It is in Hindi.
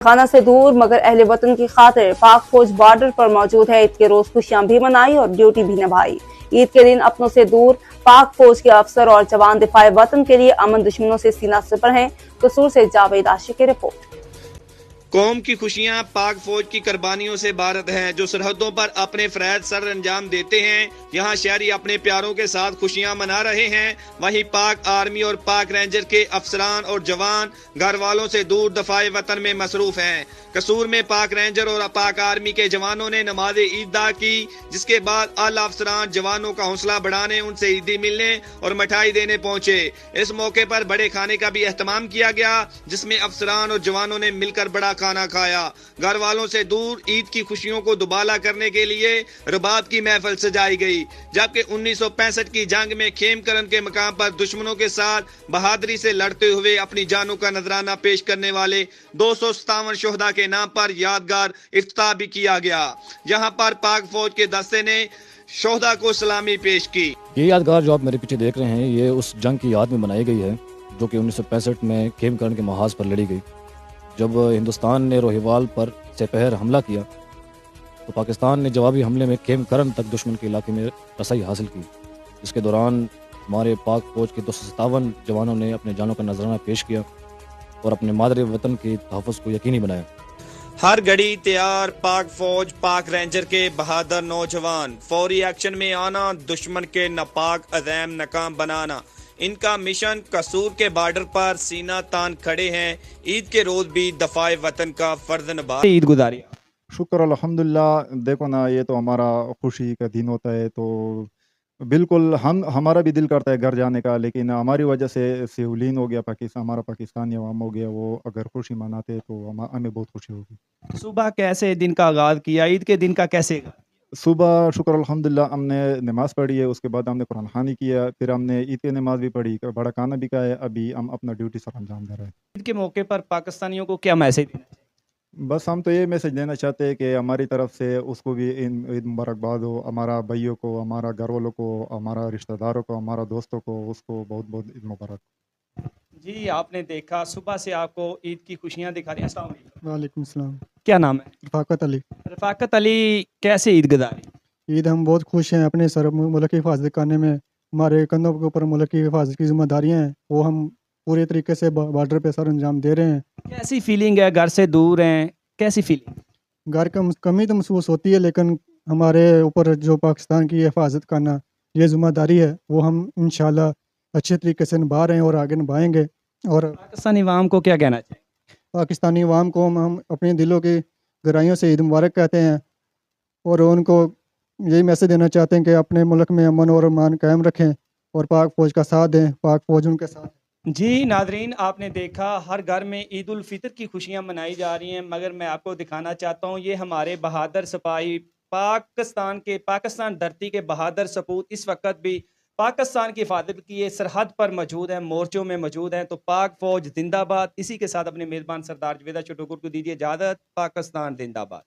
खाना से दूर मगर अहले वतन की खातिर पाक फौज बॉर्डर पर मौजूद है। ईद के रोज खुशियां भी मनाई और ड्यूटी भी निभाई। ईद के दिन अपनों से दूर पाक फौज के अफसर और जवान दिफाए वतन के लिए अमन दुश्मनों से सीना सिपर हैं। कसूर से जावेद आशिक की रिपोर्ट। कौम की खुशियां पाक फौज की कुर्बानियों से भारत है, जो सरहदों पर अपने फरैज सर अंजाम देते हैं। यहाँ शहरी अपने प्यारों के साथ खुशियां मना रहे हैं। वहीं पाक आर्मी और पाक रेंजर के अफसरान और जवान घर वालों से दूर दफाए वतन में मसरूफ हैं। कसूर में पाक रेंजर और पाक आर्मी के जवानों ने नमाज ईद अदा की, जिसके बाद आला अफसरान जवानों का हौसला बढ़ाने, उनसे ईदी मिलने और मिठाई देने पहुंचे। इस मौके पर बड़े खाने का भी एहतमाम किया गया, जिसमें अफसरान और जवानों ने मिलकर बड़ा खाना खाया। घर वालों से दूर ईद की खुशियों को दुबाला करने के लिए रुबाब की महफिल सजाई गई। जबकि 1965 की जंग में खेमकरन के मकाम पर दुश्मनों के साथ बहादुरी से लड़ते हुए अपनी जानों का नजराना पेश करने वाले 257 शोहदा के नाम पर यादगार इफ्तिताह भी किया गया। यहाँ पर पाक फौज के दस्ते ने शोहदा को सलामी पेश की। ये यादगार जो आप मेरे पीछे देख रहे हैं, ये उस जंग की याद में बनाई गई है जो कि 1965 में खेमकरन के महाज पर लड़ी गई। जब हिंदुस्तान ने रोहिवाल पर सेपहर हमला किया तो पाकिस्तान ने जवाबी हमले में खेमकरन तक दुश्मन के इलाके में रसाई हासिल की। इसके दौरान हमारे पाक फौज के 257 जवानों ने अपने जानों का नजराना पेश किया और अपने मादरे वतन के तहफ़्फ़ुज़ को यकीनी बनाया। हर घड़ी तैयार पाक फौज, पाक रेंजर के बहादुर नौजवान, फौरी एक्शन में आना, दुश्मन के नापाक अज़ैम नाकाम बनाना, इनका मिशन। कसूर के बॉर्डर पर सीना तान खड़े हैं। ईद के रोज भी दफाए वतन का फर्ज निभा ईद गुजारी। शुक्र अल्हम्दुलिल्लाह। देखो ना, ये तो हमारा खुशी का दिन होता है, तो बिल्कुल हमारा भी दिल करता है घर जाने का, लेकिन हमारी वजह से सिवलीन हो गया पाकिस्तान, हमारा पाकिस्तानी अवाम हो गया, वो अगर खुशी मनाते तो हमें बहुत खुशी होगी। सुबह कैसे दिन का आगाज़ किया, ईद के दिन का कैसे? सुबह शुक्र अल्हम्दुलिल्लाह हमने नमाज़ पढ़ी है, उसके बाद हमने कुरान ख़वानी किया, फिर हमने ईद की नमाज़ भी पढ़ी, बड़ा खाना भी खाया। अभी हम अपना ड्यूटी सर अंजाम दे रहे हैं। ईद के मौके पर पाकिस्तानियों को क्या मैसेज देना चाहिए? बस हम तो ये मैसेज देना चाहते हैं कि हमारी तरफ से उसको भी ईद मुबारकबाद हो, हमारा भाइयों को, हमारा घर वालों को, हमारा रिश्तेदारों को, हमारा दोस्तों को, उसको बहुत बहुत ईद मुबारक। जी, आपने देखा सुबह से आपको ईद की खुशियाँ दिखा रही हैं। अस्सलाम वालेकुम। वालेकुम सलाम। क्या नाम है? रफ़ाकत अली। रफ़ाकत अली, कैसे ईद गुजारी? ईद हम बहुत खुश हैं अपने सर मुल्क की हिफाजत करने में। हमारे कंधों के ऊपर मुल्क की हिफाजत की जिम्मेदारियाँ हैं, वो हम पूरे तरीके से बॉर्डर पे सर अंजाम दे रहे हैं। कैसी फीलिंग है, घर से दूर हैं, कैसी फीलिंग? घर का कमी तो महसूस होती है, लेकिन हमारे ऊपर जो पाकिस्तान की हिफाजत करना ये जिम्मेदारी है, वो हम इंशाल्लाह अच्छे तरीके से निभा रहे हैं और आगे निभाएंगे। और पाकिस्तानी अवाम को क्या कहना चाहिए? पाकिस्तानी अवाम को हम अपने दिलों की गहराइयों से ईद मुबारक कहते हैं और उनको यही मैसेज देना चाहते हैं कि अपने मुल्क में अमन और अमान कायम रखें और पाक फौज का साथ दें। पाक फौज उनके साथ। जी नादरीन, आपने देखा हर घर में ईद उल फितर की खुशियां मनाई जा रही हैं, मगर मैं आपको दिखाना चाहता हूं ये हमारे बहादुर सिपाही पाकिस्तान धरती के बहादुर सपूत इस वक्त भी पाकिस्तान की हिफाजत की सरहद पर मौजूद हैं, मोर्चों में मौजूद हैं। तो पाक फौज जिंदाबाद। इसी के साथ अपने मेज़बान सरदार जावेद आशिक को दीजिए इजाज़त। पाकिस्तान जिंदाबाद।